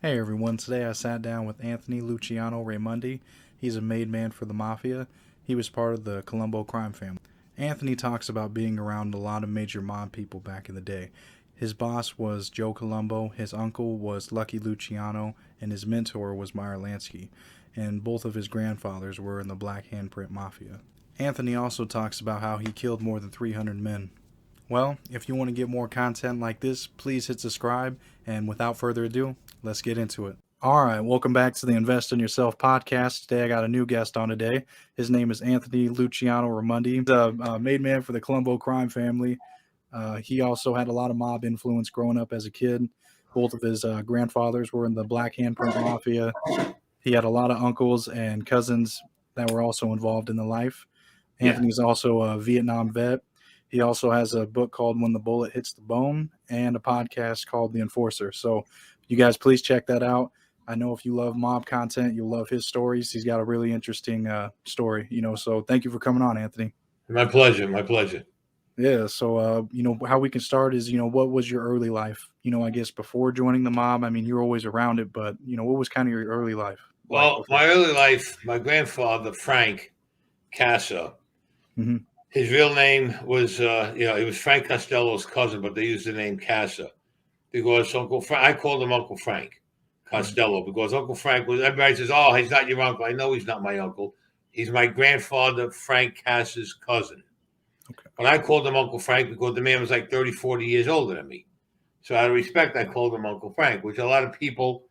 Hey everyone, today I sat down with Anthony Luciano Raimondi. He's a made man for the Mafia. He was part of the Colombo crime family. Anthony talks about being around a lot of major mob people back in the day. His boss was Joe Colombo, his uncle was Lucky Luciano, and his mentor was Meyer Lansky. And both of his grandfathers were in the Black Handprint Mafia. Anthony also talks about how he killed more than 300 men. Well, if you want to get more content like this, please hit subscribe. And without further ado, let's get into it. All right, welcome back to the Invest in Yourself podcast. Today I got a new guest on today. His name is Anthony Luciano Raimondi. He's a made man for the Colombo crime family. He also had a lot of mob influence growing up as a kid. Both of his grandfathers were in the Black Handprint Mafia. He had a lot of uncles and cousins that were also involved in the life. Anthony's also a Vietnam vet. He also has a book called When the Bullet Hits the Bone and a podcast called The Enforcer. So you guys, please check that out. I know if you love mob content, you'll love his stories. He's got a really interesting story, so thank you for coming on, Anthony. My pleasure. My pleasure. Yeah. So, how we can start is, what was your early life? I guess before joining the mob, I mean, you're always around it, but, what was kind of your early life? Well, my early life, my grandfather, Frank Casa, his real name was, he was Frank Costello's cousin, but they used the name Casa because I called him Uncle Frank Costello because Uncle Frank everybody says, oh, he's not your uncle. I know he's not my uncle. He's my grandfather, Frank Casa's cousin. Okay. But I called him Uncle Frank because the man was like 30, 40 years older than me. So out of respect, I called him Uncle Frank, which a lot of people,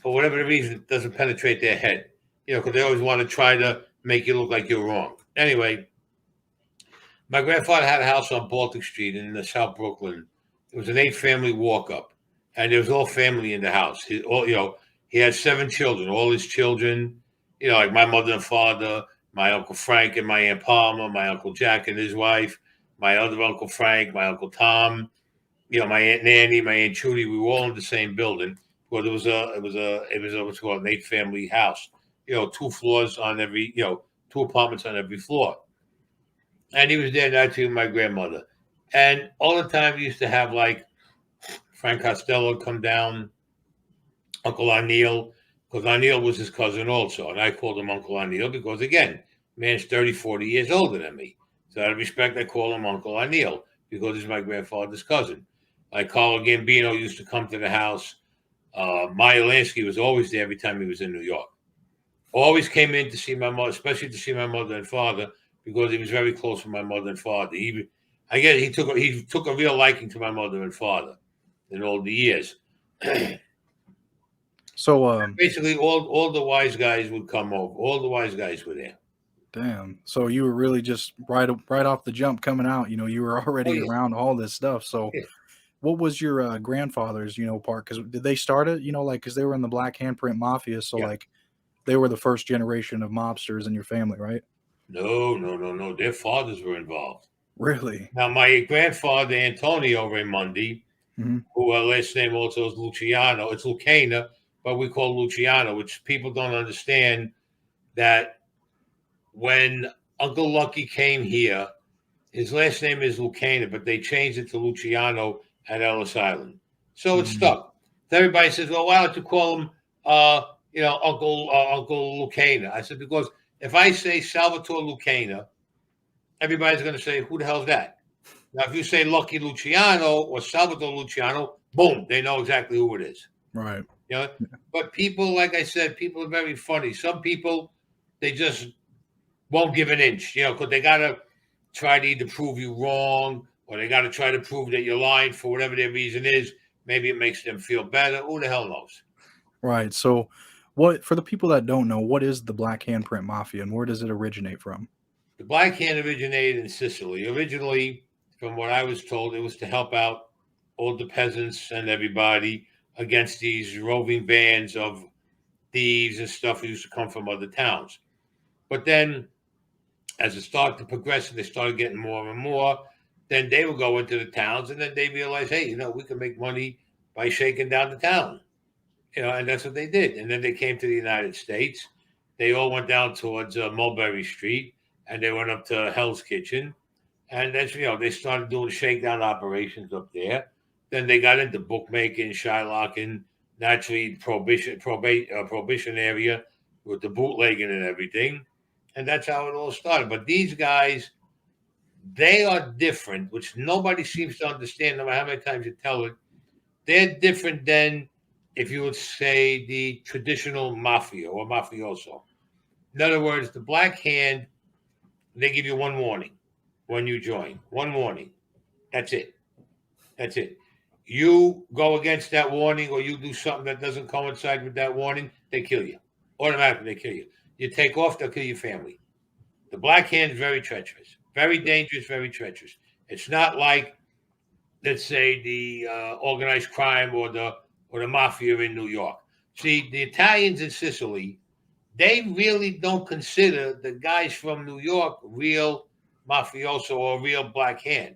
for whatever the reason, doesn't penetrate their head. Because they always want to try to make you look like you're wrong. Anyway, my grandfather had a house on Baltic Street in South Brooklyn. It was an 8-family walk-up, and there was all family in the house. He had 7 children. All his children, like my mother and father, my Uncle Frank and my Aunt Palmer, my Uncle Jack and his wife, my other Uncle Frank, my Uncle Tom, my Aunt Nanny, my Aunt Judy. We were all in the same building. Well, it was what's called an 8-family house. 2 floors on every, 2 apartments on every floor. And he was there now too, my grandmother. And all the time we used to have like Frank Costello come down, Uncle Anil, because Anil was his cousin also. And I called him Uncle Anil because, again, man's 30, 40 years older than me. So out of respect, I call him Uncle Anil because he's my grandfather's cousin. Like Carlo Gambino used to come to the house. Meyer Lansky was always there every time he was in New York. Always came in to see my mother, especially to see my mother and father, because he was very close with my mother and father. I guess he took a real liking to my mother and father in all the years. So basically, all the wise guys would come over. All the wise guys were there. Damn. So you were really just right off the jump coming out. You were already around all this stuff. So what was your grandfather's, part? Because did they start it, because they were in the Black Handprint Mafia. So like they were the first generation of mobsters in your family, right? No. Their fathers were involved. Really? Now, my grandfather, Antonio Raimondi, who last name also is Luciano, it's Lucana, but we call Luciano, which people don't understand that when Uncle Lucky came here, his last name is Lucana, but they changed it to Luciano at Ellis Island. So it's stuck. Everybody says, well, why don't you call him, Uncle Lucana? I said, because if I say Salvatore Lucana, everybody's going to say, who the hell's that? Now, if you say Lucky Luciano or Salvatore Luciano, boom, they know exactly who it is. Right. But people, like I said, people are very funny. Some people, they just won't give an inch, because they got to try to either prove you wrong or they got to try to prove that you're lying for whatever their reason is. Maybe it makes them feel better. Who the hell knows? Right. So for the people that don't know, what is the Black Handprint Mafia and where does it originate from? The Black Hand originated in Sicily. Originally, from what I was told, it was to help out all the peasants and everybody against these roving bands of thieves and stuff who used to come from other towns. But then, as it started to progress and they started getting more and more, then they would go into the towns and then they realized, hey, we can make money by shaking down the town. And that's what they did. And then they came to the United States. They all went down towards Mulberry Street and they went up to Hell's Kitchen. And that's, they started doing shakedown operations up there. Then they got into bookmaking, shylocking, naturally prohibition area with the bootlegging and everything, and that's how it all started. But these guys, they are different, which nobody seems to understand, no matter how many times you tell it. They're different than, if you would say, the traditional mafia or mafioso. In other words, the Black Hand, they give you one warning when you join. One warning. That's it. That's it. You go against that warning or you do something that doesn't coincide with that warning, they kill you. Automatically, they kill you. You take off, they'll kill your family. The Black Hand is very treacherous, very dangerous, very treacherous. It's not like, let's say, the organized crime or the mafia in New York. See, the Italians in Sicily, they really don't consider the guys from New York real mafioso or real Black Hand.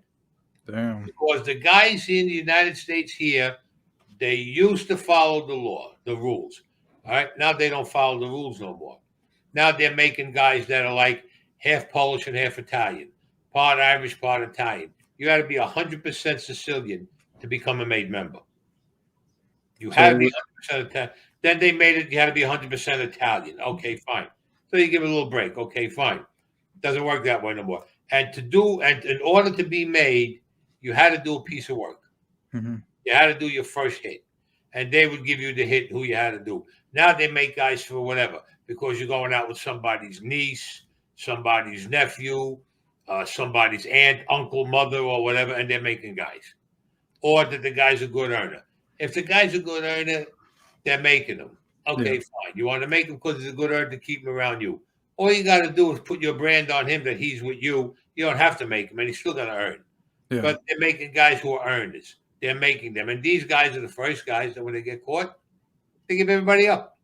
Damn. Because the guys in the United States here, they used to follow the law, the rules. All right. Now they don't follow the rules no more. Now they're making guys that are like half Polish and half Italian, part Irish, part Italian. You got to be 100% Sicilian to become a made member. You So had they to be would, 100% Italian. Then they made it, you had to be 100% Italian. Okay, fine. So you give it a little break. Okay, fine. Doesn't work that way no more. And in order to be made, you had to do a piece of work. mhm. You had to do your first hit. And they would give you the hit who you had to do. Now they make guys for whatever, because you're going out with somebody's niece, somebody's nephew, somebody's aunt, uncle, mother, or whatever, and they're making guys. Or that the guy's a good earner. If the guy's a good earner, they're making them. Yeah. Okay, fine. You want to make him because he's a good earner to keep him around you. All you got to do is put your brand on him that he's with you. You don't have to make him, and he's still going to earn. Yeah. But they're making guys who are earners. They're making them. And these guys are the first guys that when they get caught, they give everybody up.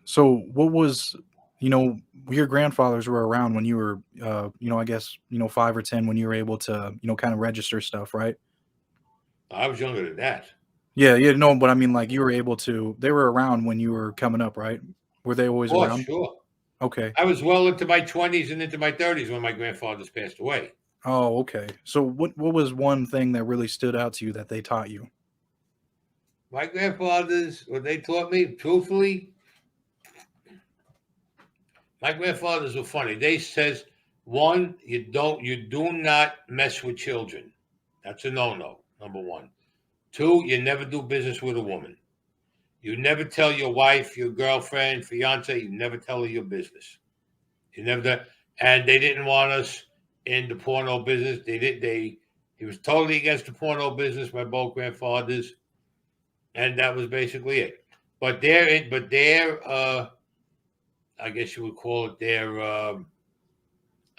So what was, your grandfathers were around when you were, I guess, 5 or 10 when you were able to, kind of register stuff, right? I was younger than that. Yeah, yeah, no, but I mean, like, you were able to, they were around when you were coming up, right? Were they always Oh, around? sure. Okay. I was well into my 20s and into my 30s when my grandfathers passed away. Oh, okay. So what was one thing that really stood out to you that they taught you? My grandfathers, what they taught me, truthfully, my grandfathers were funny. They says, one, you do not mess with children. That's a no-no, number one. Two, you never do business with a woman. You never tell your wife, your girlfriend, fiance, you never tell her your business. You never do. And they didn't want us in the porno business. He was totally against the porno business, my both grandfathers. And that was basically it. But their I guess you would call it their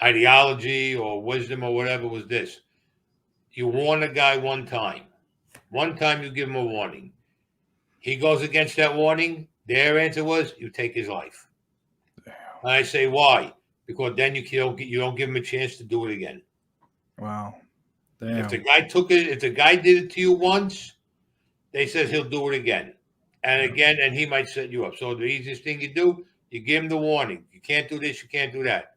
ideology or wisdom or whatever was this. You warn a guy one time. One time you give him a warning. He goes against that warning. Their answer was, you take his life. And I say, why? Because then you don't give him a chance to do it again. Wow. If the Damn. guy took it, if the guy did it to you once, they says he'll do it again. And again, and he might set you up. So the easiest thing you do, you give him the warning. You can't do this, you can't do that.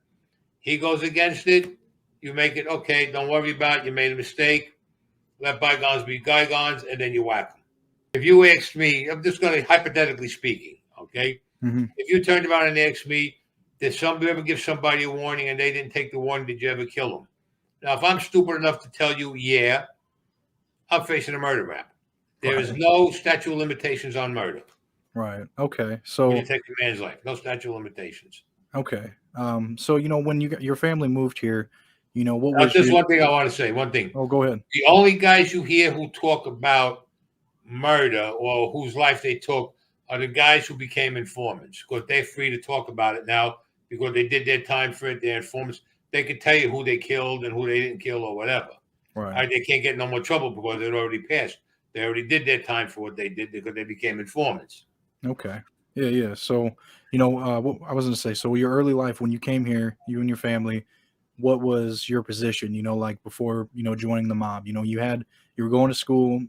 He goes against it, you make it, okay, don't worry about it, you made a mistake. Let bygones be bygones, and then you whack him. If you asked me, I'm just going to hypothetically speaking, okay? Mm-hmm. If you turned around and asked me, did somebody ever give somebody a warning and they didn't take the warning, did you ever kill them? Now, if I'm stupid enough to tell you, yeah, I'm facing a murder rap. There is no statute of limitations on murder. Right. Okay. When So you take a man's life, no statute of limitations. okay. So when your family moved here, what Now, was just your? one thing I want to say. One thing. Oh, go ahead. The only guys you hear who talk about murder or whose life they took are the guys who became informants, because they're free to talk about it now because they did their time for it. They're informants. They could tell you who they killed and who they didn't kill or whatever. Right. They can't get no more trouble because it already passed. They already did their time for what they did because they became informants. Okay. Yeah. Yeah. So what I was gonna say. So your early life when you came here, you and your family, what was your position? Like before, joining the mob. You were going to school.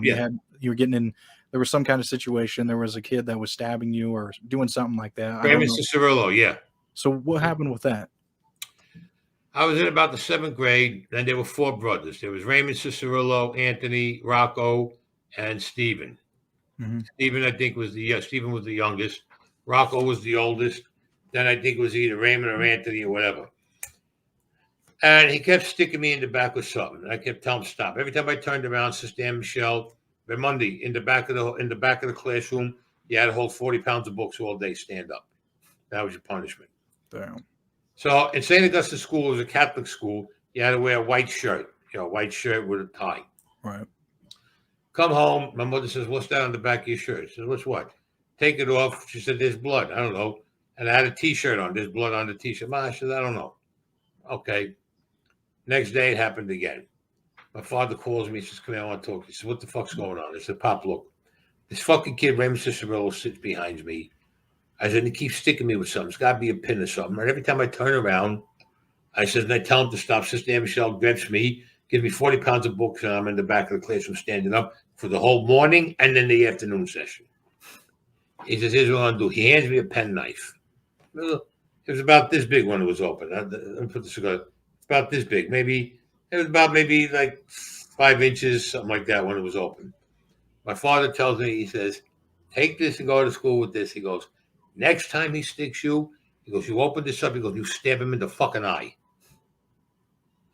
Yeah. You were getting in. There was some kind of situation. There was a kid that was stabbing you or doing something like that. I don't Raymond know. Cicerillo, yeah. So what happened with that? I was in about the 7th grade, and there were 4 brothers. There was Raymond Cicerillo, Anthony, Rocco, and Stephen. Stephen, I think, Stephen was the youngest. Rocco was the oldest. Then I think it was either Raymond or Anthony or whatever. And he kept sticking me in the back with something. I kept telling him stop. Every time I turned around, Sister Ann Michelle, Raimondi, in the back of the classroom, you had to hold 40 pounds of books all day, stand up. That was your punishment. Damn. So in St. Augustine School, it was a Catholic school. You had to wear a white shirt, white shirt with a tie. Right. Come home. My mother says, "What's that on the back of your shirt?" I said, "What's what?" Take it off. She said, "There's blood." I don't know. And I had a T-shirt on. There's blood on the T-shirt. Ma, I said, "I don't know." Okay. Next day, it happened again. My father calls me. He says, "Come here, I want to talk." He says, "What the fuck's going on?" I said, "Pop, look. This fucking kid, Raymond Cicerillo, sits behind me." I said, "He keeps sticking me with something. It's got to be a pin or something." And every time I turn around, I said, and I tell him to stop. Sister Ann Michelle grabs me, gives me 40 pounds of books, and I'm in the back of the classroom standing up for the whole morning and then the afternoon session. He says, "Here's what I'm going to do." He hands me a penknife. It was about this big when it was open. Let me put this together. About this big. It was about maybe like 5 inches, something like that when it was open. My father tells me, he says, "Take this and go to school with this." He goes, "Next time he sticks you," he goes, "you open this up," he goes, "you stab him in the fucking eye."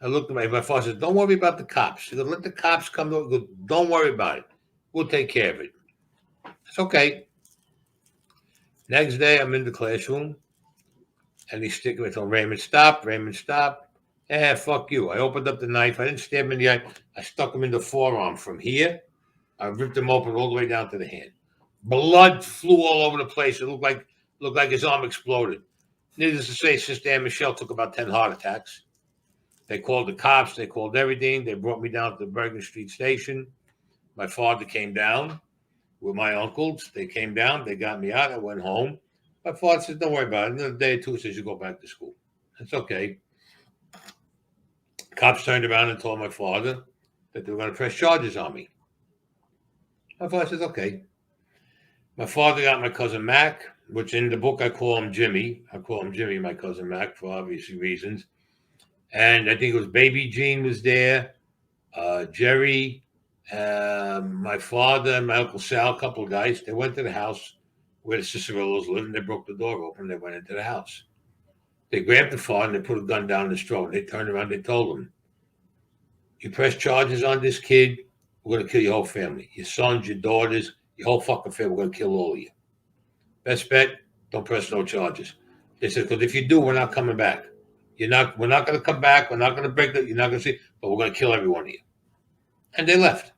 I looked at my father said, "Don't worry about the cops." He goes, "Let the cops come." He goes, "Don't worry about it. We'll take care of it." It's okay. Next day, I'm in the classroom, and he's sticking me. I told Raymond, "Stop, Raymond, stop." Fuck you. I opened up the knife. I didn't stab him in the eye. I stuck him in the forearm from here. I ripped him open all the way down to the hand. Blood flew all over the place. It looked like his arm exploded. Needless to say, Sister Ann Michelle took about 10 heart attacks. They called the cops. They called everything. They brought me down to the Bergen Street station. My father came down with my uncles. They came down. They got me out. I went home. My father said, "Don't worry about it. Another day or two, says you go back to school." That's okay. Cops turned around and told my father that they were going to press charges on me. My father says, "Okay." My father got my cousin Mac, which in the book I call him Jimmy. I call him Jimmy, my cousin Mac, for obvious reasons. And I think it was Baby Jean was there, Jerry, my father, and my Uncle Sal, a couple of guys. They went to the house where the Cicerillos lived, and they broke the door open. They went into the house. They grabbed the father, and they put a gun down his throat. They turned around, they told him, "You press charges on this kid, we're going to kill your whole family. Your sons, your daughters, your whole fucking family, we're going to kill all of you. Best bet, don't press no charges." They said, "Because if you do, we're not coming back. We're not going to come back. We're not going to break it. You're not going to see, but we're going to kill every one of you." And they left.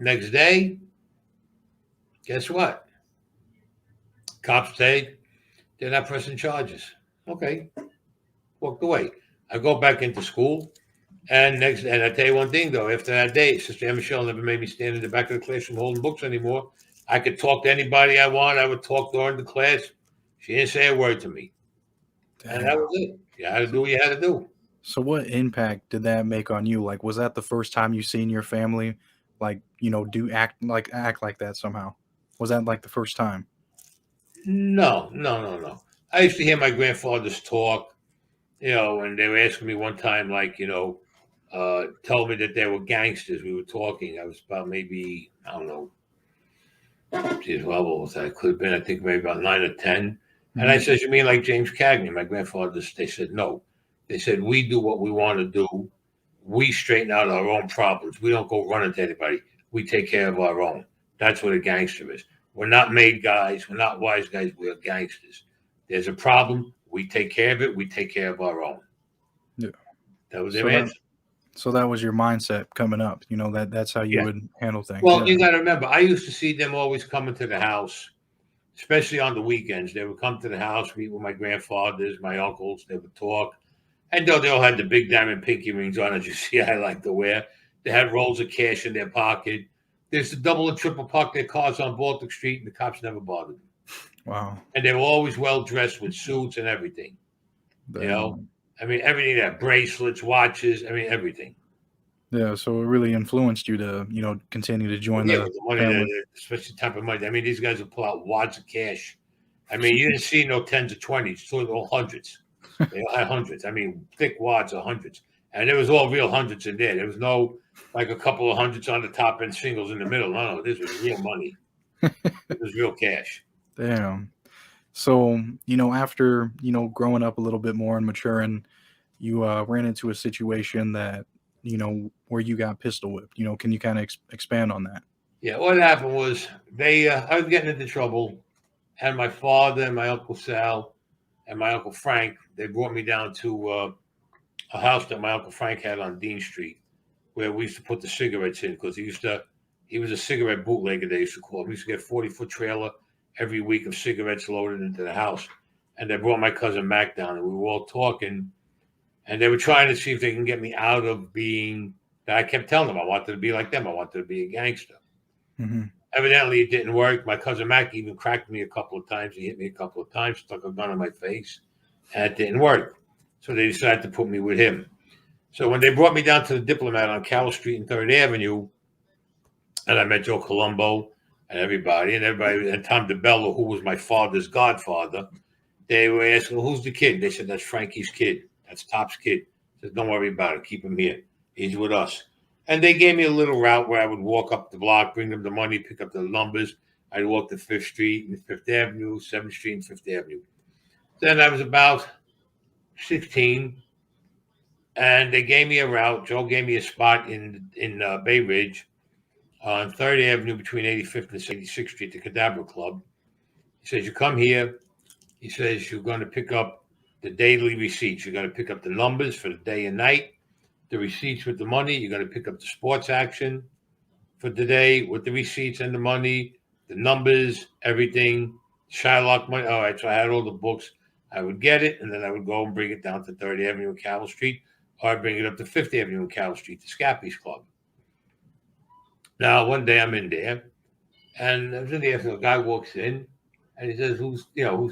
Next day, guess what? Cops say they're not pressing charges. Okay. Walked away. I go back into school. And I tell you one thing, though, after that day, Sister Ann Michelle never made me stand in the back of the classroom holding books anymore. I could talk to anybody I want. I would talk during the class. She didn't say a word to me. Damn. And that was it. You had to do what you had to do. So what impact did that make on you? Like, was that the first time you seen your family, like, act like that somehow? Was that like the first time? No. I used to hear my grandfathers talk, and they were asking me one time, like, told me that they were gangsters. We were talking. I was about maybe, I don't know, geez, what was that? Could have been, I think, maybe about 9 or 10. Mm-hmm. And I said, "You mean like James Cagney?" My grandfathers, they said, "No." They said, "We do what we want to do. We straighten out our own problems. We don't go running to anybody. We take care of our own." That's what a gangster is. We're not made guys. We're not wise guys. We're gangsters. There's a problem. We take care of it. We take care of our own. Yeah. That was their answer. So that was your mindset coming up. That's how you would handle things. Well, you got to remember, I used to see them always coming to the house, especially on the weekends. They would come to the house, meet with my grandfathers, my uncles. They would talk. And though they all had the big diamond pinky rings on, as you see, I like to wear, they had rolls of cash in their pocket. There's the double and triple park their cars on Baltic Street, and the cops never bothered them. Wow. And they were always well dressed with suits and everything. Damn. Everything that bracelets, watches, everything. Yeah, so it really influenced you to, continue to join the money, especially type of money. These guys would pull out wads of cash. You didn't see no 10s or 20s, it's all hundreds. They all had hundreds. Thick wads of hundreds. And there was all real hundreds in there. There was no like a couple of hundreds on the top and singles in the middle. No, this was real money. It was real cash. Damn. So, after, growing up a little bit more and maturing, you ran into a situation that, where you got pistol whipped. Can you kind of expand on that? Yeah, what happened was I was getting into trouble, and my father and my Uncle Sal and my Uncle Frank, they brought me down to a house that my Uncle Frank had on Dean Street, where we used to put the cigarettes in because he was a cigarette bootlegger, they used to call him. We used to get 40-foot trailer every week of cigarettes loaded into the house. And they brought my cousin Mac down, and we were all talking, and they were trying to see if they can get me out of being that. I kept telling them I wanted to be like them. I wanted to be a gangster. Mm-hmm. Evidently, it didn't work. My cousin Mac even cracked me a couple of times. He hit me a couple of times, stuck a gun in my face, and it didn't work. So they decided to put me with him. So when they brought me down to the Diplomat on Carroll Street and 3rd Avenue, and I met Joe Colombo and everybody, and Tom DeBello, who was my father's godfather, they were asking, well, who's the kid? They said, that's Frankie's kid. That's Top's kid. I said, don't worry about it. Keep him here. He's with us. And they gave me a little route where I would walk up the block, bring them the money, pick up the numbers. I'd walk to 5th Street and 5th Avenue, 7th Street and 5th Avenue. Then I was about 16, and they gave me a route. Joe gave me a spot in Bay Ridge on 3rd Avenue between 85th and 86th Street, the Cadabra Club. He says, you come here. He says, you're going to pick up the daily receipts. You're going to pick up the numbers for the day and night, the receipts with the money. You're going to pick up the sports action for the day with the receipts and the money, the numbers, everything, Shylock money. All right, so I had all the books. I would get it, and then I would go and bring it down to 3rd Avenue and Carroll Street, or I'd bring it up to 5th Avenue and Carroll Street, to Scappy's Club. Now, one day I'm in there, and I was in there, so a guy walks in, and he says, who's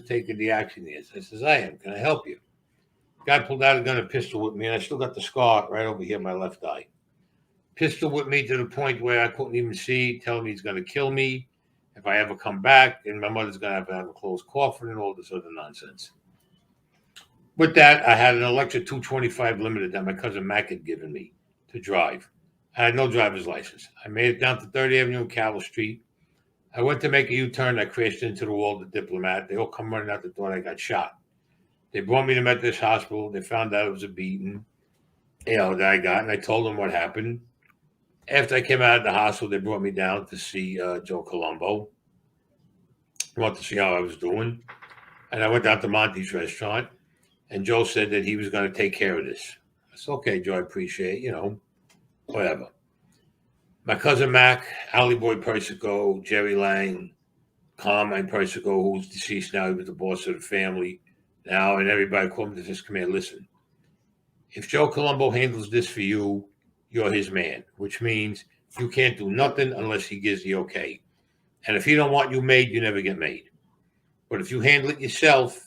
taking the action here? So I says, I am. Can I help you? Guy pulled out a gun and pistol with me, and I still got the scar right over here in my left eye. Pistol with me to the point where I couldn't even see, telling me he's going to kill me if I ever come back, and my mother's going to have a closed coffin and all this other nonsense. With that, I had an electric 225 Limited that my cousin Mac had given me to drive. I had no driver's license. I made it down to 3rd Avenue and Carroll Street. I went to make a U-turn. I crashed into the wall of the Diplomat. They all come running out the door, and I got shot. They brought me to Methodist Hospital. They found out it was a beating, that I got, and I told them what happened. After I came out of the hospital, they brought me down to see Joe Colombo. I wanted to see how I was doing. And I went down to Monty's restaurant, and Joe said that he was going to take care of this. I said, okay, Joe, I appreciate it, whatever. My cousin Mac, Ali Boy Persico, Jerry Lang, Carmine Persico, who's deceased now, he was the boss of the family now, and everybody called him to this command. Listen, if Joe Colombo handles this for you, you're his man, which means you can't do nothing unless he gives the okay. And if he don't want you made, you never get made. But if you handle it yourself,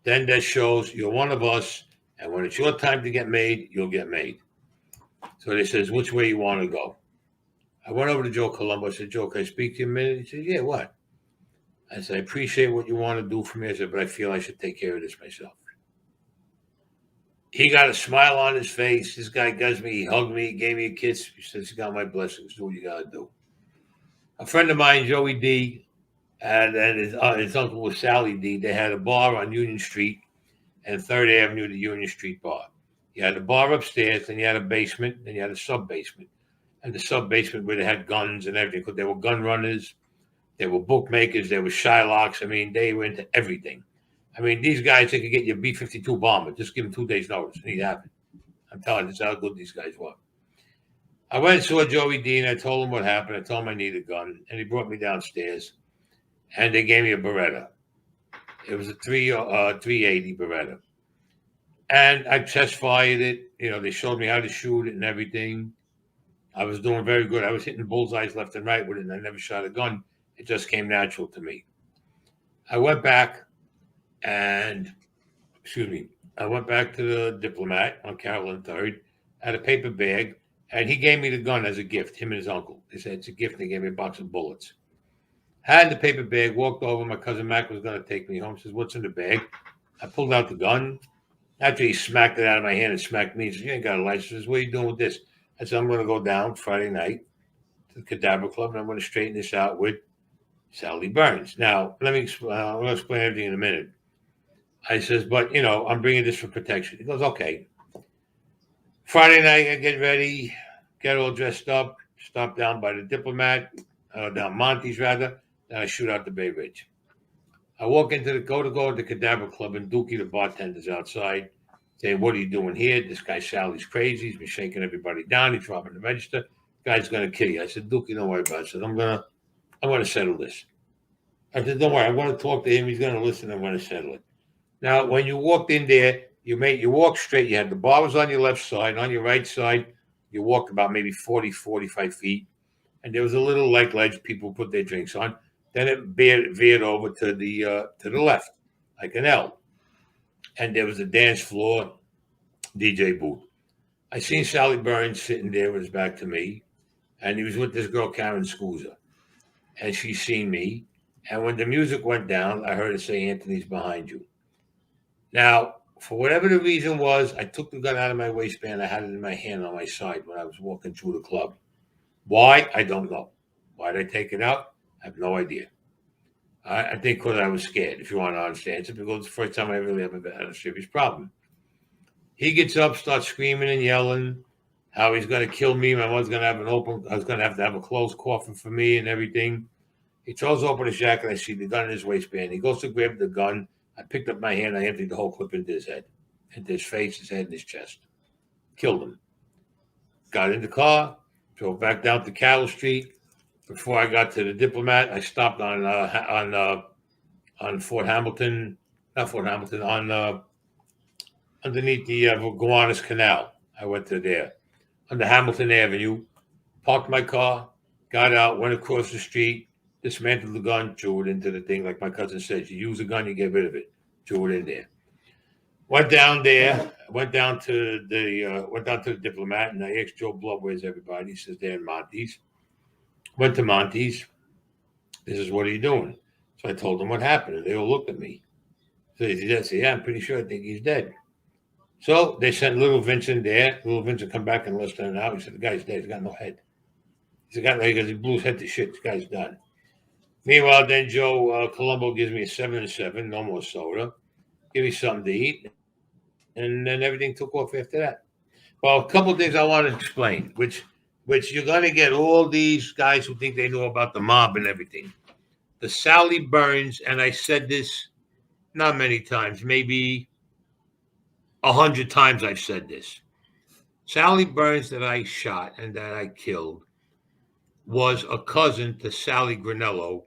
then that shows you're one of us, and when it's your time to get made, you'll get made. So they says, which way you want to go? I went over to Joe Colombo. I said, Joe, can I speak to you a minute? He said, yeah, what? I said, I appreciate what you want to do for me. I said, but I feel I should take care of this myself. He got a smile on his face. This guy guys me. He hugged me. He gave me a kiss. He says, you got my blessings. Do what you got to do. A friend of mine, Joey D., and his uncle was Sally D., they had a bar on Union Street and 3rd Avenue, the Union Street bar. You had a bar upstairs, then you had a basement, then you had a sub-basement. And the sub-basement where they had guns and everything, because they were gun runners, they were bookmakers, they were Shylocks. I mean, they were into everything. I mean, these guys, they could get you a B-52 bomber. Just give them 2 days' notice, and he'd have it. I'm telling you, that's how good these guys were. I went and saw Joey D, and I told him what happened. I told him I needed a gun, and he brought me downstairs, and they gave me a Beretta. It was a 380 Beretta. And I test fired it. They showed me how to shoot it and everything. I was doing very good. I was hitting bullseyes left and right with it, and I never shot a gun. It just came natural to me. I went back to the Diplomat on Carroll and 3rd, had a paper bag, and he gave me the gun as a gift, him and his uncle. They said, it's a gift. They gave me a box of bullets. Had the paper bag, walked over. My cousin Mac was going to take me home. Says, what's in the bag? I pulled out the gun. After he smacked it out of my hand and smacked me, he says, "You ain't got a license." He says, "What are you doing with this?" I said, "I'm going to go down Friday night to the Cadaver Club and I'm going to straighten this out with Sally Burns." Now, I'm going to explain everything in a minute. I says, "But, I'm bringing this for protection." He goes, "Okay." Friday night, I get ready, get all dressed up, stop down by the Diplomat, down Monty's rather, then I shoot out the Bay Ridge. I walk into the Cadaver Club, and Dookie, the bartender's outside, saying, "What are you doing here? This guy Sally's crazy. He's been shaking everybody down. He's robbing the register. Guy's gonna kill you." I said, "Dookie, don't worry about it." I said, I'm gonna settle this." I said, "Don't worry, I'm gonna talk to him. He's gonna listen. I'm gonna settle it." Now, when you walked in there, you walk straight. You had the bar was on your left side. On your right side, you walked about maybe 40, 45 feet, and there was a little ledge people put their drinks on. Then it veered over to the left, like an L, and there was a dance floor, DJ booth. I seen Sally Burns sitting there with his back to me, and he was with this girl Karen Scusa, and she seen me. And when the music went down, I heard her say, "Anthony's behind you." Now, for whatever the reason was, I took the gun out of my waistband. I had it in my hand on my side when I was walking through the club. Why? I don't know. Why did I take it out? I have no idea. I think because I was scared, if you want to understand. It's because it's the first time I really ever had a serious problem. He gets up, starts screaming and yelling how he's going to kill me. My mother's going to I was going to have a closed coffin for me and everything. He throws open his jacket. I see the gun in his waistband. He goes to grab the gun. I picked up my hand. I emptied the whole clip into his head, into his face, his head, and his chest. Killed him. Got in the car, drove back down to Cattle Street. Before I got to the Diplomat, I stopped on Fort Hamilton, not Fort Hamilton, on underneath the Gowanus Canal. I went to there, under Hamilton Avenue, parked my car, got out, went across the street, dismantled the gun, threw it into the thing. Like my cousin said, you use a gun, you get rid of it. Threw it in there. Went down there, went down to the Diplomat, and I asked Joe Blood, "Where's everybody?" He says, "They're in Monty's." Went to Monty's. This is, "What are you doing?" So I told them what happened, and they all looked at me. So he said, "Yeah, I'm pretty sure. I think he's dead." So they sent little Vincent there. Little Vincent come back in less than an hour. He said, "The guy's dead. He's got no head. Because he blew his head to shit. This guy's done." Meanwhile, then Joe Colombo gives me a 7-7, no more soda. Give me something to eat. And then everything took off after that. Well, a couple of things I want to explain, which you're going to get all these guys who think they know about the mob and everything. The Sally Burns, and I said this not many times, maybe 100 times I've said this. Sally Burns that I shot and that I killed was a cousin to Sally Granello,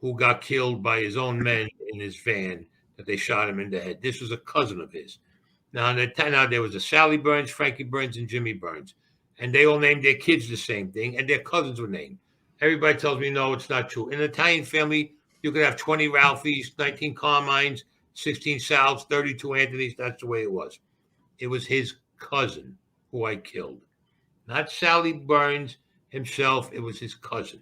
who got killed by his own men in his van that they shot him in the head. This was a cousin of his. Now there was a Sally Burns, Frankie Burns, and Jimmy Burns, and they all named their kids the same thing, and their cousins were named. Everybody tells me, no, it's not true. In an Italian family, you could have 20 Ralphies, 19 Carmines, 16 Sals, 32 Anthonys. That's the way it was. It was his cousin who I killed. Not Sally Burns himself. It was his cousin.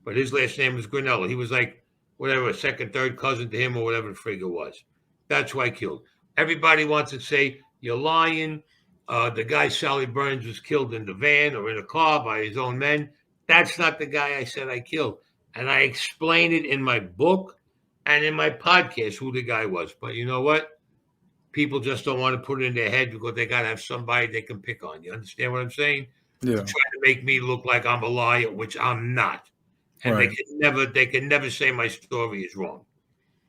But his last name was Granello. He was like, whatever, a second, third cousin to him or whatever the frig it was. That's who I killed. Everybody wants to say, you're lying. The guy Sally Burns was killed in the van or in a car by his own men. That's not the guy I said I killed. And I explain it in my book and in my podcast who the guy was. But you know what? People just don't want to put it in their head because they got to have somebody they can pick on. You understand what I'm saying? Yeah. To try to make me look like I'm a liar, which I'm not. And Right. they can never say my story is wrong.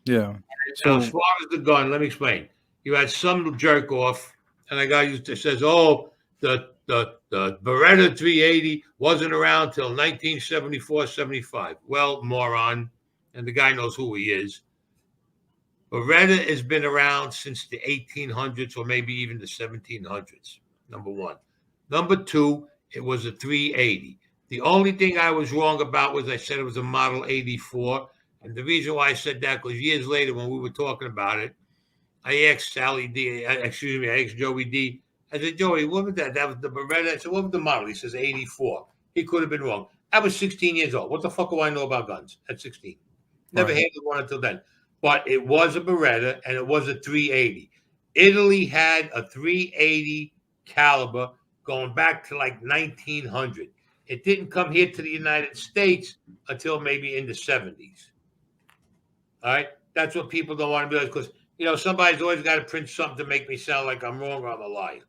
Yeah. So as far as the gun, let me explain. You had some jerk off, and a guy used to says, "Oh, the Beretta 380 wasn't around till 1974, 75. Well, moron, and the guy knows who he is. Beretta has been around since the 1800s or maybe even the 1700s, number one. Number two, it was a 380. The only thing I was wrong about was I said it was a Model 84. And the reason why I said that was years later when we were talking about it, I asked I asked Joey D. I said, "Joey, what was that? That was the Beretta." I said, "What was the model?" He says, 84. He could have been wrong. I was 16 years old. What the fuck do I know about guns at 16? Never Right. handled one until then. But it was a Beretta, and it was a 380. Italy had a 380 caliber going back to like 1900. It didn't come here to the United States until maybe in the 70s. All right, that's what people don't want to realize because somebody's always got to print something to make me sound like I'm wrong or I'm a liar.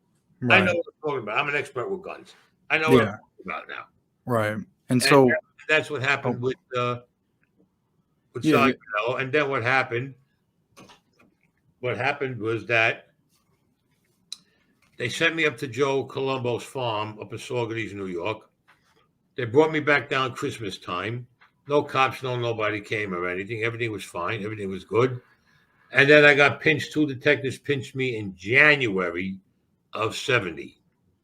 I know Right. what I'm talking about. I'm an expert with guns. I know what I'm Yeah. talking about now. Right. And And so, that's what happened oh, with yeah, selling yeah. Canelo. And then what happened? What happened was that they sent me up to Joe Colombo's farm up in Saugerties, New York. They brought me back down Christmas time. No cops, no nobody came or anything. Everything was fine. Everything was good. And then I got pinched. 2 detectives pinched me in January of 70.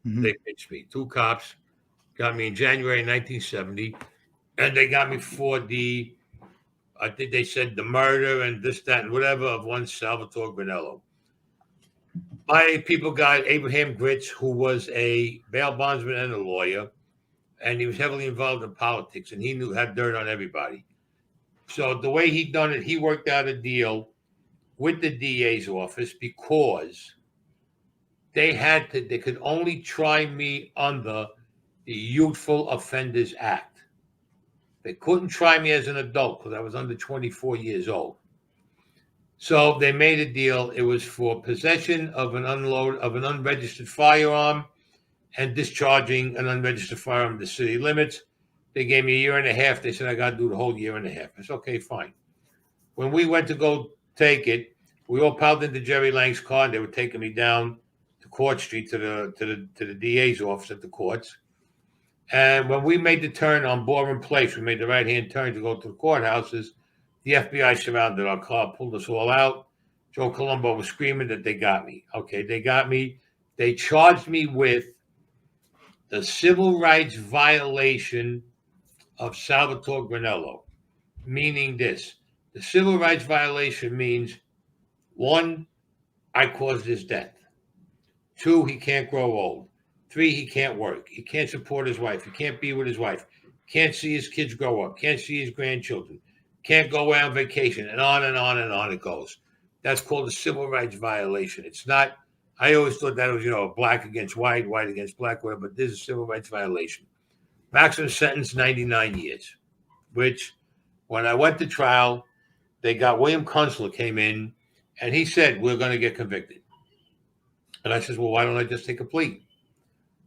Hmm. They pinched me. 2 cops got me in January 1970. And they got me for I think they said the murder and this, that, and whatever of one Salvatore Granello. My people got Abraham Gritz, who was a bail bondsman and a lawyer, and he was heavily involved in politics, and he had dirt on everybody. So the way he done it, he worked out a deal with the DA's office because they could only try me under the Youthful Offenders Act. They couldn't try me as an adult because I was under 24 years old. So they made a deal. It was for possession of an unregistered firearm and discharging an unregistered firearm in the city limits. They gave me a year and a half. They said I got to do the whole year and a half. I said, okay, fine. When we went to go take it, we all piled into Jerry Lang's car, and they were taking me down to Court Street to the DA's office at the courts. And when we made the turn on Bourne Place, we made the right-hand turn to go to the courthouses. The FBI surrounded our car, pulled us all out. Joe Colombo was screaming that they got me. Okay, they got me. They charged me with the civil rights violation of Salvatore Granello, meaning this. The civil rights violation means, 1, I caused his death. 2, he can't grow old. 3, he can't work. He can't support his wife. He can't be with his wife. Can't see his kids grow up. Can't see his grandchildren. Can't go away on vacation, and on and on and on it goes. That's called a civil rights violation. It's not. I always thought that was, black against white, white against black, whatever. But this is a civil rights violation. Maximum sentence 99 years. Which, when I went to trial, they got William Kunstler came in, and he said we're going to get convicted. And I says, well, why don't I just take a plea?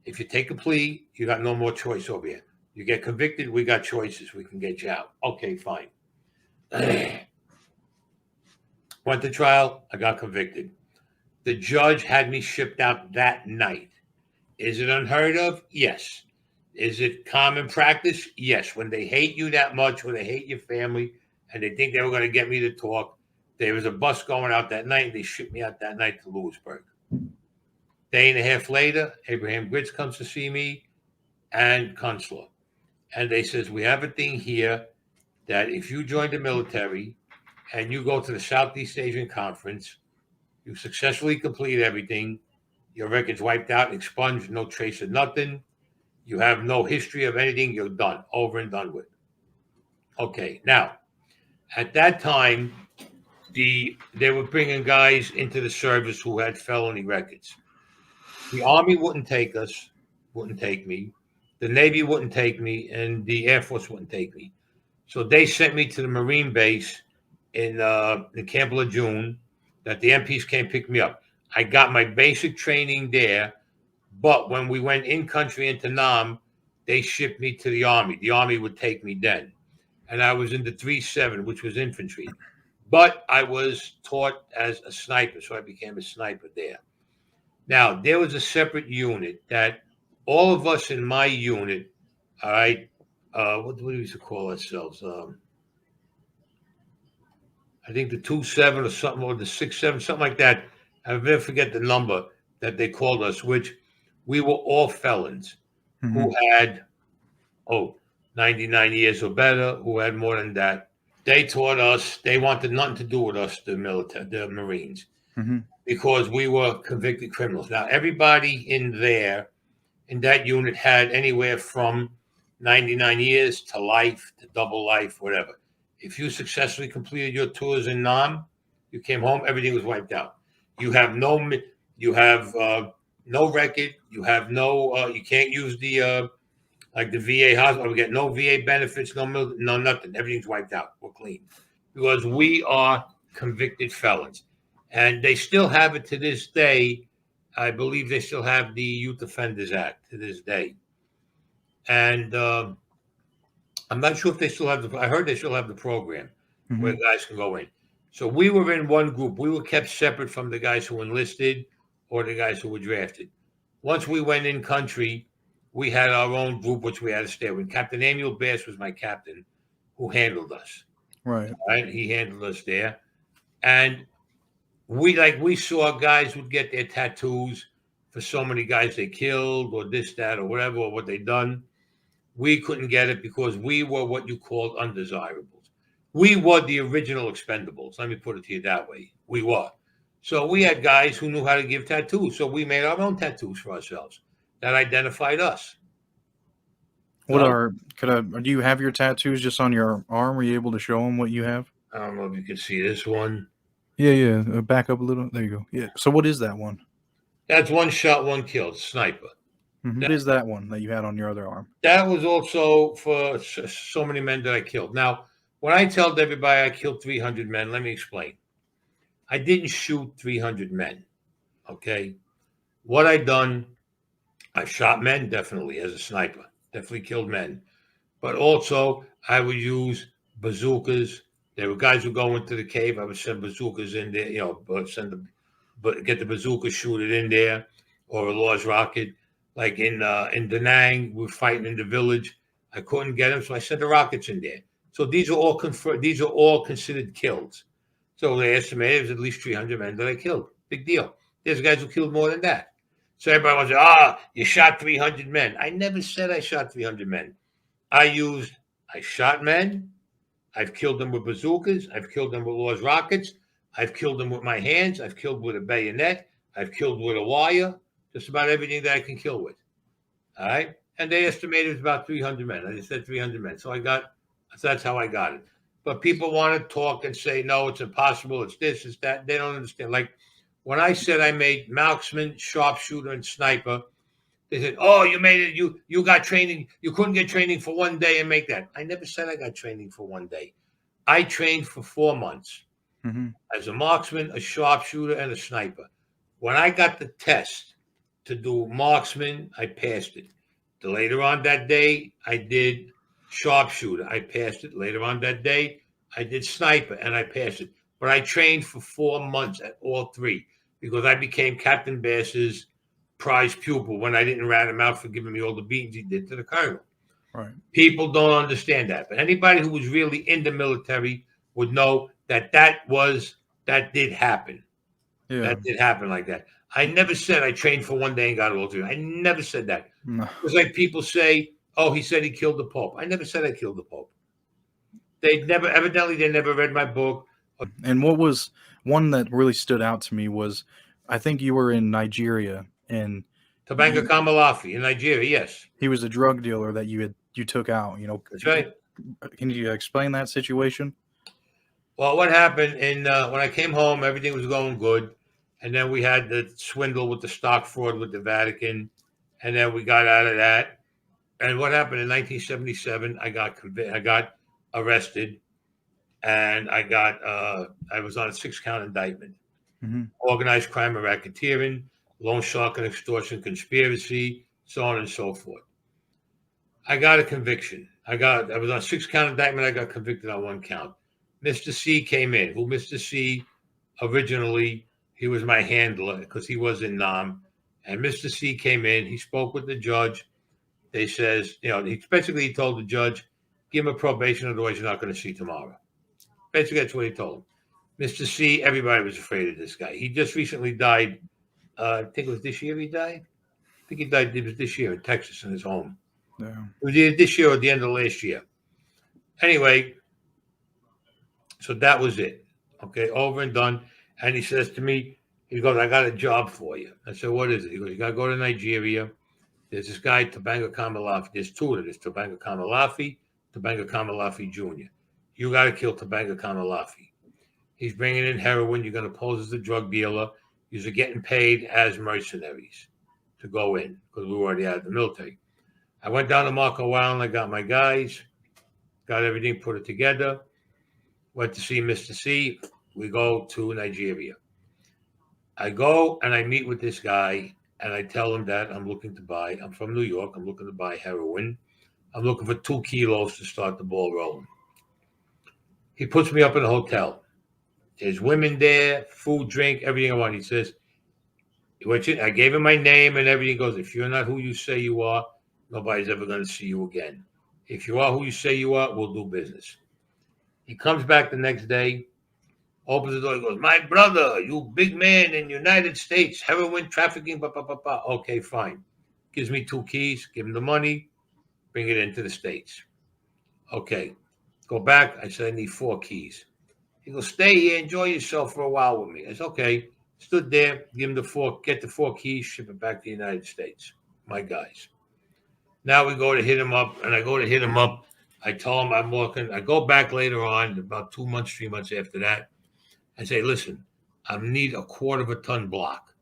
If you take a plea, you got no more choice over here. You get convicted, we got choices. We can get you out. Okay, fine. Went to trial, I got convicted. The judge had me shipped out that night. Is it unheard of? Yes. Is it common practice? Yes. When they hate you that much, when they hate your family, and they think they were going to get me to talk, there was a bus going out that night, and they shipped me out that night to Lewisburg. Day and a half later, Abraham Gritz comes to see me and Kunstler. And they says, we have a thing here that if you join the military and you go to the Southeast Asian Conference, you successfully complete everything, your record's wiped out, expunged, no trace of nothing, you have no history of anything, you're done, over and done with. Okay, now, at that time, they were bringing guys into the service who had felony records. The Army wouldn't take us, wouldn't take me. The Navy wouldn't take me, and the Air Force wouldn't take me. So they sent me to the Marine base in Camp Lejeune that the MPs came pick me up. I got my basic training there, but when we went in country into Nam, they shipped me to the Army. The Army would take me then. And I was in the 3-7, which was infantry. But I was taught as a sniper, so I became a sniper there. Now, there was a separate unit that all of us in my unit, all right, what do we used to call ourselves? I think the 2-7 or something, or the 6-7, something like that. I'll never forget the number that they called us, which we were all felons who had, 99 years or better, who had more than that. They taught us, they wanted nothing to do with us, the military, the Marines, because we were convicted criminals. Now, everybody in that unit had anywhere from 99 years to life, to double life, whatever. If you successfully completed your tours in Nam, you came home, everything was wiped out. You have no record. You have no. You can't use the like the VA hospital. We get no VA benefits, no nothing. Everything's wiped out. We're clean because we are convicted felons, and they still have it to this day. I believe they still have the Youth Offenders Act to this day, and I'm not sure if they still have the. I heard they still have the program where Hmm. guys can go in. So we were in one group. We were kept separate from the guys who enlisted or the guys who were drafted. Once we went in country, we had our own group, which we had to stay with. Captain Emil Bass was my captain, who handled us. Right. Right, he handled us there, and we saw guys would get their tattoos for so many guys they killed, or this, that, or whatever, or what they done. We couldn't get it because we were what you called undesirables. We were the original expendables. Let me put it to you that way. We were. So we had guys who knew how to give tattoos. So we made our own tattoos for ourselves that identified us. What So are do you have your tattoos just on your arm? Are you able to show them what you have? I don't know if you can see this one. Yeah, yeah. Back up a little. There you go. Yeah. So what is that one? That's one shot, one kill, sniper. What is that one that you had on your other arm? That was also for so many men that I killed. Now, when I told everybody I killed 300 men, let me explain. I didn't shoot 300 men. Okay. What I done, I shot men definitely as a sniper, definitely killed men. But also, I would use bazookas. There were guys who go into the cave. I would send bazookas in there, get the bazooka, shoot it in there, or a Law's rocket. Like in Da Nang, we were fighting in the village. I couldn't get them, so I sent the rockets in there. So these are all These are all considered kills. So they estimated it was at least 300 men that I killed. Big deal. There's guys who killed more than that. So everybody wants to say, you shot 300 men. I never said I shot 300 men. I shot men. I've killed them with bazookas. I've killed them with Law's rockets. I've killed them with my hands. I've killed with a bayonet. I've killed with a wire. Just about everything that I can kill with. All right. And they estimated it was about 300 men. I just said 300 men. So that's how I got it. But people want to talk and say, no, it's impossible. It's this, it's that. They don't understand. Like when I said I made marksman, sharpshooter, and sniper, they said, "Oh, you made it. You got training. You couldn't get training for one day and make that." I never said I got training for one day. I trained for 4 months Mm-hmm. as a marksman, a sharpshooter, and a sniper. When I got the test to do marksman, I passed it. Later on that day, I did sharpshooter. I passed it. Later on that day, I did sniper, and I passed it. But I trained for 4 months at all three because I became Captain Bass's prize pupil when I didn't rat him out for giving me all the beatings he did to the colonel. Right. People don't understand that. But anybody who was really in the military would know that that did happen. Yeah. That did happen like that. I never said I trained for one day and got all three. I never said that. No. It's like people say, "Oh, he said he killed the Pope." I never said I killed the Pope. They never read my book. And what was one that really stood out to me was, I think you were in Nigeria, and Tabanga Kamalafi in Nigeria, yes. he was a drug dealer that you took out. That's right. Can you explain that situation? Well, what happened when I came home, everything was going good, and then we had the swindle with the stock fraud with the Vatican, and then we got out of that. And what happened in 1977? I got arrested, and I was on a 6-count indictment: organized crime and racketeering, loan shark and extortion conspiracy, so on and so forth. I got a conviction. I was on a 6-count indictment. I got convicted on 1 count. Mr. C came in. Who Mr. C originally, he was my handler because he was in Nam. And Mr. C came in. He spoke with the judge. They says, he told the judge, give him a probation, otherwise you're not going to see tomorrow. Basically, that's what he told him. Mr. C, everybody was afraid of this guy. He just recently died. I think it was this year he died. I think he died. It was this year in Texas in his home. Yeah. It was either this year or the end of last year. Anyway, so that was it. Okay, over and done. And he says to me, he goes, I got a job for you. I said, what is it? He goes, you got to go to Nigeria. There's this guy, Tabanga Kamalafi. There's two of them. There's Tabanga Kamalafi Jr. You got to kill Tabanga Kamalafi. He's bringing in heroin. You're going to pose as a drug dealer. You're getting paid as mercenaries to go in because we were already out of the military. I went down to Marco Island. I got my guys, got everything, put it together. Went to see Mr. C. We go to Nigeria. I go and I meet with this guy and I tell him that I'm from New York. I'm looking to buy heroin. I'm looking for 2 kilos to start the ball rolling. He puts me up in a hotel. There's women there, food, drink, everything I want. He says, I gave him my name and everything. He goes, if you're not who you say you are, nobody's ever going to see you again. If you are who you say you are, we'll do business. He comes back the next day, opens the door. He goes, my brother, you big man in the United States, heroin trafficking, blah, blah, blah, blah. Okay, fine. Gives me 2 keys, give him the money, bring it into the States. Okay, go back. I said, I need 4 keys. He goes, stay here, enjoy yourself for a while with me. I said, okay. Stood there, give him get the 4 keys, ship it back to the United States. My guys. Now we go to hit him up, and I go to hit him up. I tell him I'm working. I go back later on, about 2 months, 3 months after that. I say, listen, I need a 1/4 ton block.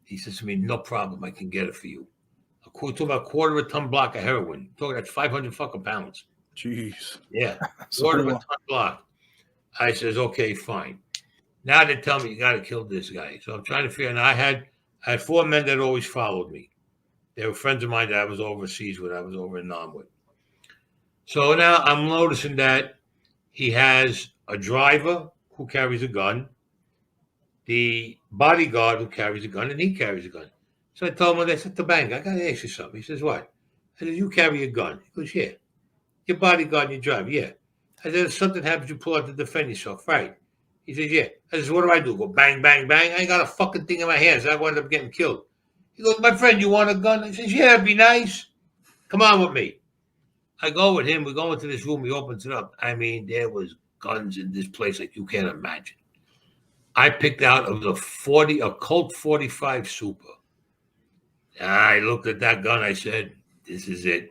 He says to me, no problem, I can get it for you. Talking about 1/4 ton block of heroin. Talking that's 500 fucking pounds. Jeez. Yeah, 1/4 ton block. I says, okay, fine. Now they tell me you got to kill this guy. So I'm trying to figure. And I had 4 men that always followed me. They were friends of mine that I was overseas with. I was over in Nam with. So now I'm noticing that he has a driver who carries a gun, the bodyguard who carries a gun, and he carries a gun. So I told him, I said to Bang, I got to ask you something. He says, what? I said, you carry a gun. He goes, yeah. Your bodyguard and your driver, yeah. I said, if something happens, you pull out to defend yourself, right? He says, yeah. I says, what do I do? Go bang, bang, bang? I ain't got a fucking thing in my hands. I wound up getting killed. He goes, my friend, you want a gun? I says, yeah, it'd be nice. Come on with me. I go with him. We go into this room. He opens it up. I mean, there was guns in this place like you can't imagine. I picked out a Colt 45 Super. I looked at that gun. I said, this is it.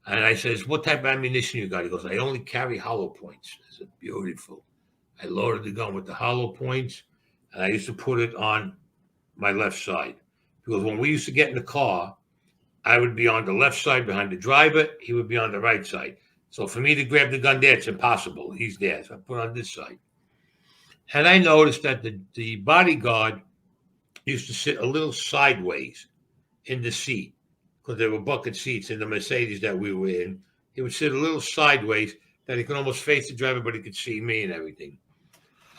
And I says, what type of ammunition you got? He goes, I only carry hollow points. I said, beautiful. I loaded the gun with the hollow points, and I used to put it on my left side. Because when we used to get in the car, I would be on the left side behind the driver. He would be on the right side. So for me to grab the gun there, it's impossible. He's there. So I put it on this side. And I noticed that the bodyguard used to sit a little sideways in the seat because there were bucket seats in the Mercedes that we were in. He would sit a little sideways that he could almost face the driver, but he could see me and everything.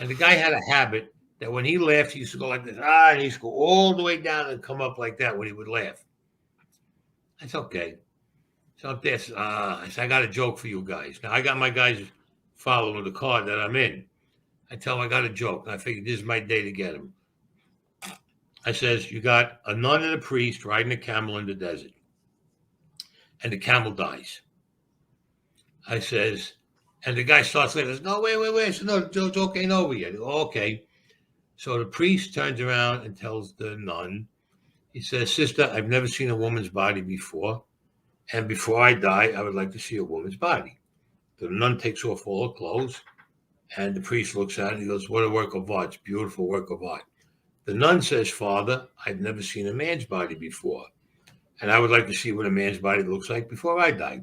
And the guy had a habit that when he laughed, he used to go like this. And he used to go all the way down and come up like that when he would laugh. That's okay. So this, I said, I got a joke for you guys. Now, I got my guys following the car that I'm in. I tell them I got a joke. And I figured this is my day to get him. I says, you got a nun and a priest riding a camel in the desert. And the camel dies. I says, and the guy starts laughing. Says, no, wait. I said, no, the joke ain't over yet. Go, okay. So the priest turns around and tells the nun, he says, sister, I've never seen a woman's body before. And before I die, I would like to see a woman's body. The nun takes off all her clothes. And the priest looks at it and he goes, what a work of art. It's a beautiful work of art. The nun says, Father, I've never seen a man's body before. And I would like to see what a man's body looks like before I die.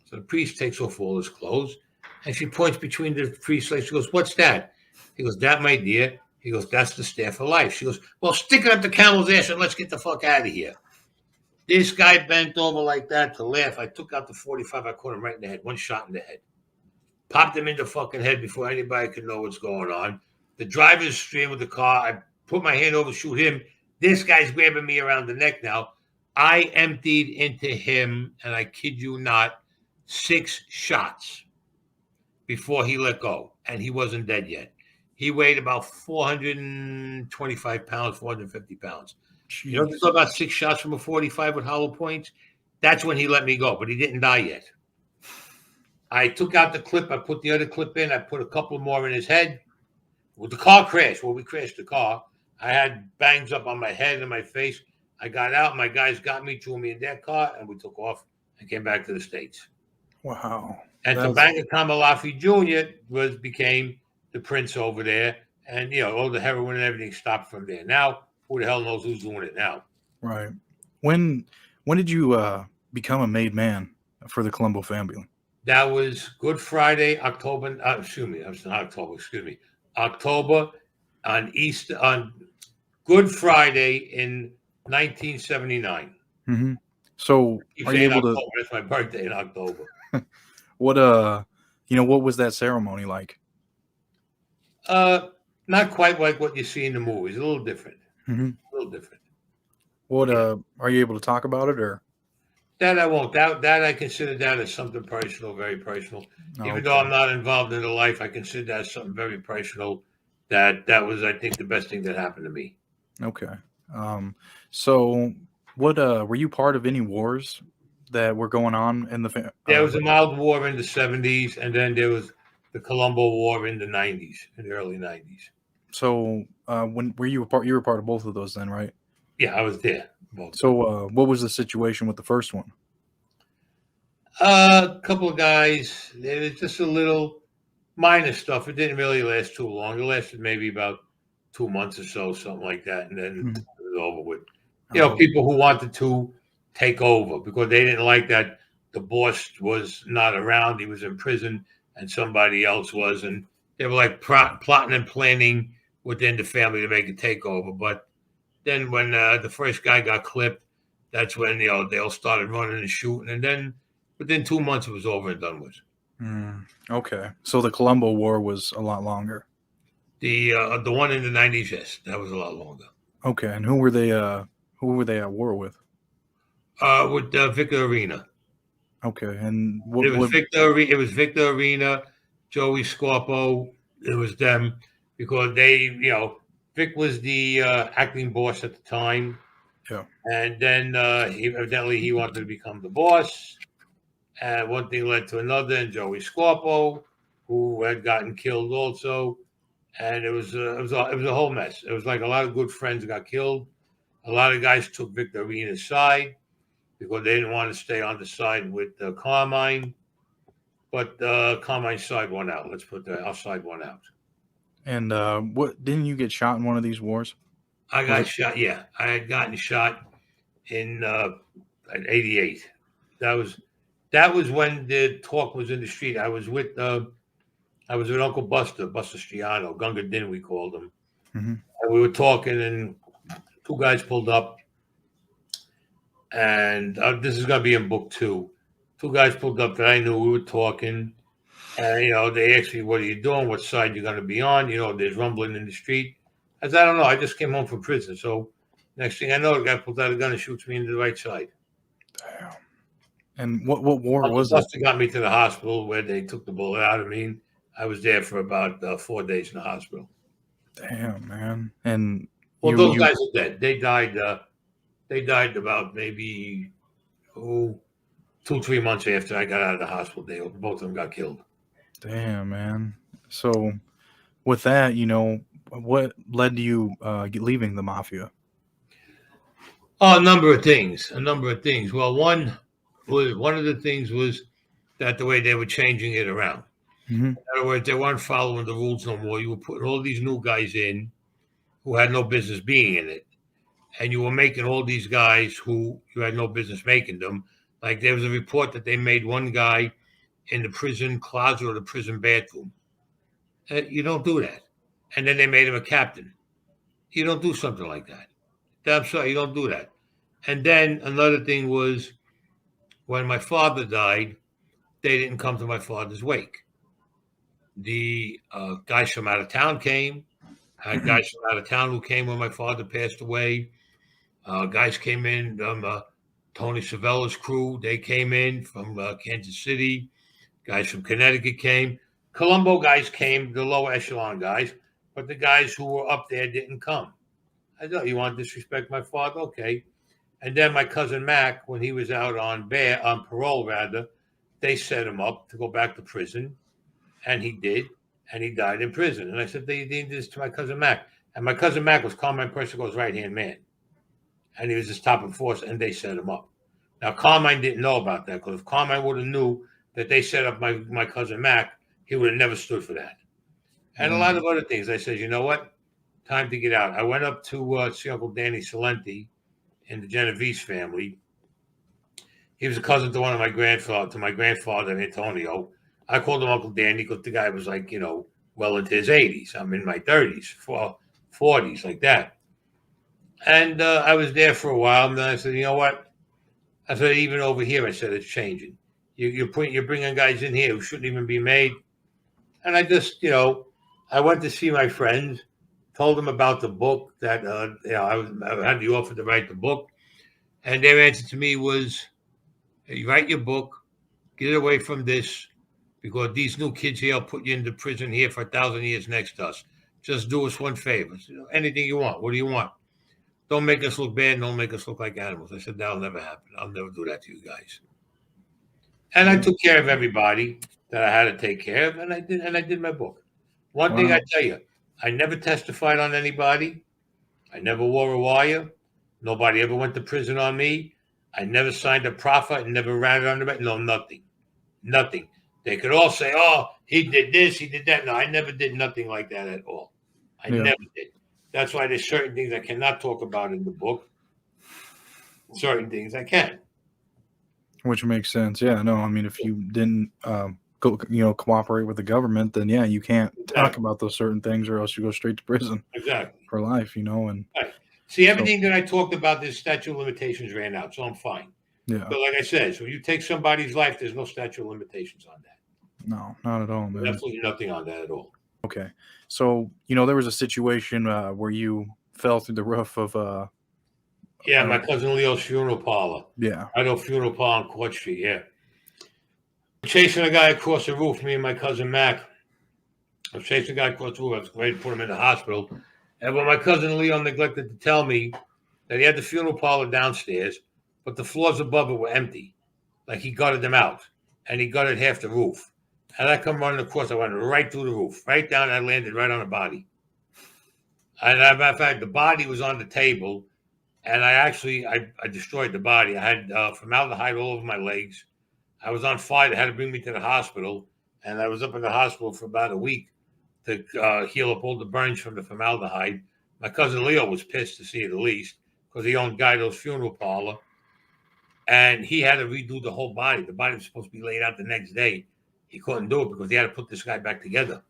So the priest takes off all his clothes. And she points between the priest's legs. She goes, what's that? He goes, that, my dear. He goes, that's the staff of life. She goes, well, stick it up the camel's ass and let's get the fuck out of here. This guy bent over like that to laugh. I took out the 45. I caught him right in the head. 1 shot in the head. Popped him in the fucking head before anybody could know what's going on. The driver's streaming with the car. I put my hand over to shoot him. This guy's grabbing me around the neck now. I emptied into him, and I kid you not, 6 shots before he let go. And he wasn't dead yet. He weighed about 425 pounds, 450 pounds. Jeez. You know, there's about 6 shots from a 45 with hollow points. That's when he let me go, but he didn't die yet. I took out the clip. I put the other clip in. I put a couple more in his head. Well, the car crashed. Well, we crashed the car. I had bangs up on my head and my face. I got out. My guys got me, threw me in their car, and we took off and came back to the States. Wow. And Tabanga Kamalafi Jr. became the prince over there. and all the heroin and everything stopped from there. Now, who the hell knows who's doing it now? Right. When when did you become a made man for the Colombo family? That was Good Friday, October. Excuse me, I was not October. Excuse me, October on Good Friday in 1979. Hmm. So Keep are you saying able to October. That's my birthday in October. what what was that ceremony like? Uh, Not quite like what you see in the movies. A little different. Hmm. A little different. What Yeah. are you able to talk about it or? That I won't. That I consider that as something personal, very personal. Oh, Even though okay. I'm not involved in the life, I consider that as something very personal. That was, I think, the best thing that happened to me. Okay. Um, so what were you part of any wars that were going on in the There was a mild war in the 70s, and then there was the Colombo War in the 90s, in the early 90s. so when were you were part of both of those then, right? Yeah, I was there, both of them. So what was the situation with the first one? A couple of guys. It was just a little minor stuff. It didn't really last too long. It lasted maybe about 2 months or so, something like that, and then Mhm. it was over with. Oh, People who wanted to take over because they didn't like that the boss was not around. He was in prison, and somebody else was, and they were like plotting and planning within the family to make a takeover. But then when the first guy got clipped, that's when they all started running and shooting, and then within 2 months it was over and done with. okay. So the Colombo War was a lot longer. The one in the 90s, yes, that was a lot longer. Okay, and who were they at war with? With Victor Arena. Okay, and It was Victor. It was Victor Arena, Joey Scarpo. It was them because Vic was the acting boss at the time, yeah. and then he wanted to become the boss. And one thing led to another, and Joey Scarpo, who had gotten killed also, and it was a whole mess. It was like a lot of good friends got killed. A lot of guys took Victor Arena's side because they didn't want to stay on the side with Carmine. But Carmine's side won out. Let's put our side won out. And what didn't you get shot in one of these wars? I Was got it? shot. Yeah, I had gotten shot in '88. That was when the talk was in the street. I was with Uncle Buster Stiano, Gunga Din, we called him. Hmm. And we were talking, and two guys pulled up, and this is going to be in book two. Two guys pulled up that I knew. We were talking, and they asked me, "What are you doing? What side you going to be on?" There's rumbling in the street. I said, "I don't know. I just came home from prison." So next thing I know, the guy pulls out a gun and shoots me into the right side. Damn. And what war Uncle was it? Buster got me to the hospital where they took the bullet out of me. I was there for about 4 days in the hospital. Damn, man. And Well, you those you guys are dead. They died. They died about maybe 2-3 months after I got out of the hospital. Both of them got killed. damn, man. So with that, what led to you leaving the mafia? Oh, a number of things. A number of things. Well, one of the things was that the way they were changing it around. Hmm. In other words, they weren't following the rules no more. You were putting all these new guys in who had no business being in it, and you were making all these guys who you had no business making them. Like there was a report that they made one guy in the prison closet or the prison bathroom. You don't do that. And then they made him a captain. You don't do something like that. I'm sorry, you don't do that. And then another thing was when my father died, they didn't come to my father's wake. The guys from out of town came. Had guys from out of town who came when my father passed away. Guys came in, Tony Savella's crew. They came in from Kansas City. Guys from Connecticut came. Colombo guys came, the lower echelon guys, but the guys who were up there didn't come. I thought, you want to disrespect my father? Okay. And then my cousin Mac, when he was out on parole rather, they set him up to go back to prison, and he did, and he died in prison. And I said they did this to my cousin Mac, and my cousin Mac was Carmine Persico's right hand man, and he was his top enforcer, and they set him up. Now Carmine didn't know about that because if Carmine would have knew that they set up my cousin Mac, he would have never stood for that. and a lot of other things. I said, you know what? Time to get out. I went up to see Uncle Danny Salenti in the Genovese family. He was a cousin to my grandfather, Antonio. I called him Uncle Danny because the guy was like, well into his 80s. I'm in my 30s, 40s, like that. And I was there for a while, and then I said, you know what? I said, even over here, I said, it's changing. You're bringing guys in here who shouldn't even be made. And I just, I went to see my friends, told them about the book that, I had the offer to write the book. And their answer to me was, hey, you write your book, get away from this, because these new kids here will put you into prison here for 1,000 years next to us. Just do us one favor. Anything you want. What do you want? Don't make us look bad. Don't make us look like animals. I said, that'll never happen. I'll never do that to you guys. And I took care of everybody that I had to take care of, and I did my book. One thing I tell you, I never testified on anybody. I never wore a wire. Nobody ever went to prison on me. I never signed a proffer and never ran it on the back. No, nothing. Nothing. They could all say, oh, he did this, he did that. No, I never did nothing like that at all. I never did. That's why there's certain things I cannot talk about in the book. Certain things I can. Which makes sense. Yeah, no, I mean, if you didn't, cooperate with the government, then yeah, you can't talk about those certain things, or else you go straight to prison. Exactly. For life, and right. See, everything that I talked about, this statute of limitations ran out, so I'm fine. Yeah. But like I said, so you take somebody's life, there's no statute of limitations on that. No, not at all, man. Absolutely nothing on that at all. Okay. So, there was a situation where you fell through the roof of my cousin Leo's funeral parlor. Yeah. I know funeral parlor on Court Street, yeah. Chasing a guy across the roof, me and my cousin Mac. I was chasing a guy across the roof. I was ready to put him in the hospital. And when my cousin Leo neglected to tell me that he had the funeral parlor downstairs, but the floors above it were empty. Like he gutted them out. And he gutted half the roof. And I come running across, I went right through the roof, right down, and I landed right on the body. And as a matter of fact, the body was on the table, and I destroyed the body. I had formaldehyde all over my legs. I was on fire. They had to bring me to the hospital, and I was up in the hospital for about a week to heal up all the burns from the formaldehyde. My cousin Leo was pissed, to say the least, because he owned Guido's funeral parlor, and he had to redo the whole body. The body was supposed to be laid out the next day. He couldn't do it because he had to put this guy back together.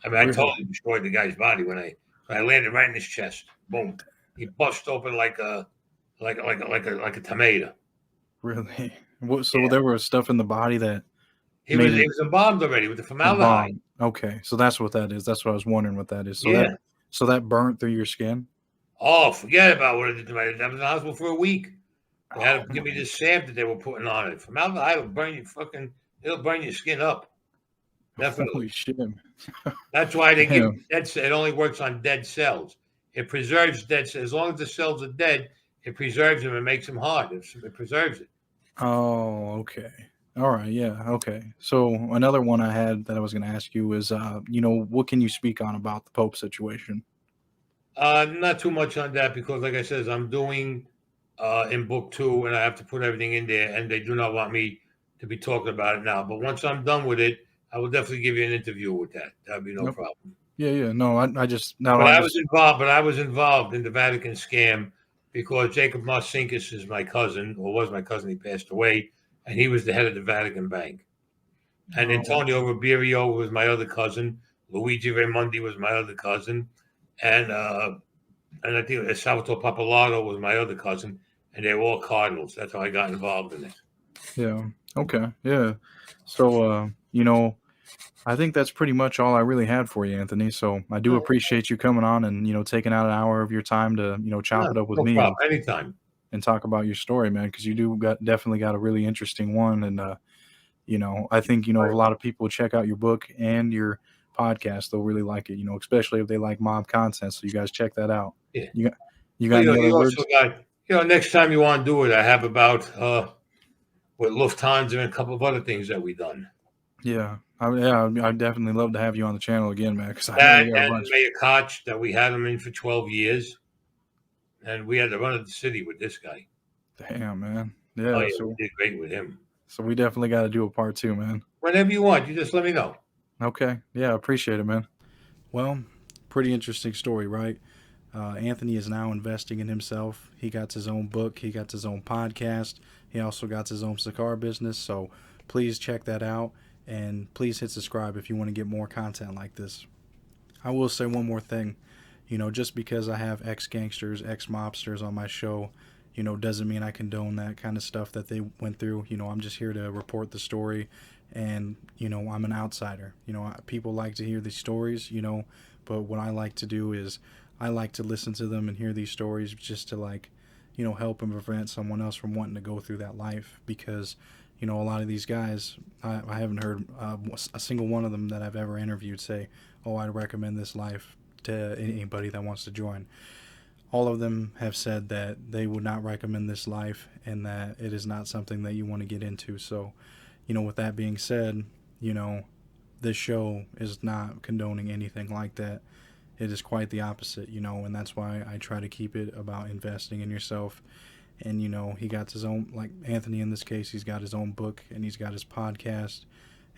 I mean, I totally destroyed the guy's body when I landed right in his chest. Boom! He bust open like a tomato. Really? So there was stuff in the body that he was embalmed already with the formaldehyde. Okay, so that's what that is. That's what I was wondering what that is. So that burnt through your skin? Oh, forget about what it did to me. I was in the hospital for a week. They had to give me this salve that they were putting on it. Formaldehyde will burn you it'll burn your skin up. Definitely. Holy shit. That's why they give it only works on dead cells. It preserves dead cells. As long as the cells are dead, it preserves them and makes them hard. It preserves it. Oh, okay. All right. Yeah. Okay. So another one I had that I was going to ask you is, what can you speak on about the Pope situation? Not too much on that because, like I said, I'm doing in book 2, and I have to put everything in there, and they do not want me to be talking about it now. But once I'm done with it, I will definitely give you an interview with that. That'd be no problem. Yeah. No, I was involved in the Vatican scam because Jacob Marcinkus is my cousin, or was my cousin. He passed away, and he was the head of the Vatican Bank. And Antonio Ribeiro was my other cousin. Luigi Raimondi was my other cousin, and I think Salvatore Pappalardo was my other cousin, and they were all cardinals. That's how I got involved in it. Yeah. Okay. Yeah. So, I think that's pretty much all I really had for you, Anthony. So I do appreciate you coming on and, taking out an hour of your time to, chop it up with me. Anytime. And talk about your story, man, because you definitely got a really interesting one. And, I think, if a lot of people check out your book and your podcast, they'll really like it, especially if they like mob content. So you guys check that out. Yeah. You got any other words? Next time you want to do it, I have about with Lufthansa and a couple of other things that we've done. Yeah. I'd definitely love to have you on the channel again, man. And Mayor Koch, that we had him in for 12 years. And we had to run of the city with this guy. Damn, man. Yeah. So we did great with him. So we definitely got to do a part 2, man. Whenever you want, you just let me know. Okay. Yeah, appreciate it, man. Well, pretty interesting story, right? Anthony is now investing in himself. He got his own book. He got his own podcast. He also got his own cigar business. So please check that out. And please hit subscribe if you want to get more content like this. I will say one more thing. Just because I have ex-gangsters, ex-mobsters on my show, doesn't mean I condone that kind of stuff that they went through. I'm just here to report the story. And, I'm an outsider. People like to hear these stories, but what I like to do is I like to listen to them and hear these stories just to help and prevent someone else from wanting to go through that life. Because, a lot of these guys, I haven't heard a single one of them that I've ever interviewed say, oh, I'd recommend this life to anybody that wants to join. All of them have said that they would not recommend this life and that it is not something that you want to get into. So, with that being said, this show is not condoning anything like that. It is quite the opposite, and that's why I try to keep it about investing in yourself. And, he got his own, like Anthony in this case, he's got his own book and he's got his podcast.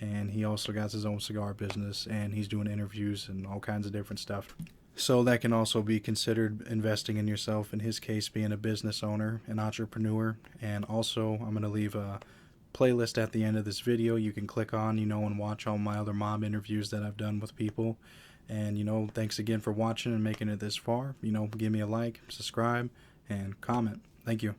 And he also got his own cigar business, and he's doing interviews and all kinds of different stuff. So that can also be considered investing in yourself, in his case being a business owner, an entrepreneur. And also I'm going to leave a playlist at the end of this video you can click on, and watch all my other mob interviews that I've done with people. And, thanks again for watching and making it this far. Give me a like, subscribe, and comment. Thank you.